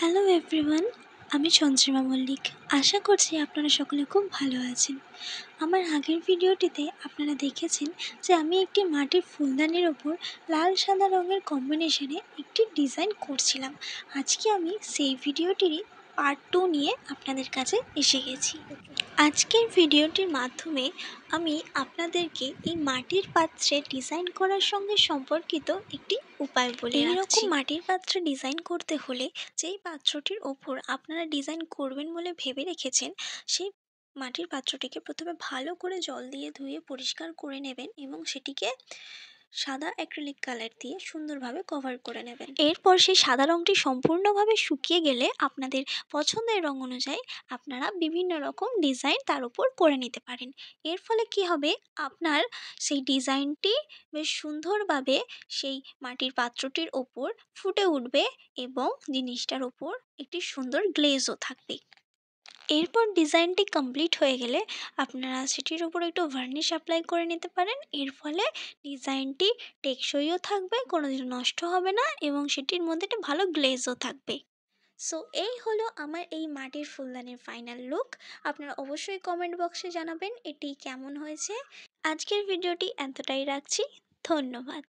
Hello everyone, আমি চন্দ্রিমা মল্লিক। আশা করছি আপনারা সকলে খুব ভালো আছেন। আমার আগের ভিডিওটিতে আপনারা দেখেছেন যে আমি একটি মাটির ফুলদানির ওপর লাল সাদা রঙের কম্বিনেশনে একটি ডিজাইন করছিলাম। আজকে আমি সেই ভিডিওটিরই পার্ট 2 নিয়ে আপনাদের কাছে এসে গেছি। আজকের ভিডিওটির মাধ্যমে আমি আপনাদেরকে এই মাটির পাত্রে ডিজাইন করার সঙ্গে সম্পর্কিত একটি উপায় বলে রাখছি। এইরকম মাটির পাত্রে ডিজাইন করতে হলে যেই পাত্রটির ওপর আপনারা ডিজাইন করবেন বলে ভেবে রেখেছেন, সেই মাটির পাত্রটিকে প্রথমে ভালো করে জল দিয়ে ধুয়ে পরিষ্কার করে নেবেন এবং সেটিকে সাদা অ্যাক্রিলিক কালার দিয়ে সুন্দরভাবে কভার করে নেবেন। এরপর সেই সাদা রঙটি সম্পূর্ণভাবে শুকিয়ে গেলে আপনাদের পছন্দের রঙ অনুযায়ী আপনারা বিভিন্ন রকম ডিজাইন তার উপর করে নিতে পারেন। এর ফলে কি হবে, আপনার সেই ডিজাইনটি বেশ সুন্দরভাবে সেই মাটির পাত্রটির ওপর ফুটে উঠবে এবং জিনিসটার ওপর একটি সুন্দর গ্লেজও থাকবে। এরপর ডিজাইনটি কমপ্লিট হয়ে গেলে আপনারা সেটির উপর একটু ভার্নিশ অ্যাপ্লাই করে নিতে পারেন। এর ফলে ডিজাইনটি টেকসইও থাকবে, কোনোদিন নষ্ট হবে না এবং সেটির মধ্যে একটা ভালো গ্লেজও থাকবে। সো এই হলো আমার এই মাটির ফুলদানির ফাইনাল লুক। আপনারা অবশ্যই কমেন্ট বক্সে জানাবেন এটি কেমন হয়েছে। আজকের ভিডিওটি এতটাই রাখছি। ধন্যবাদ।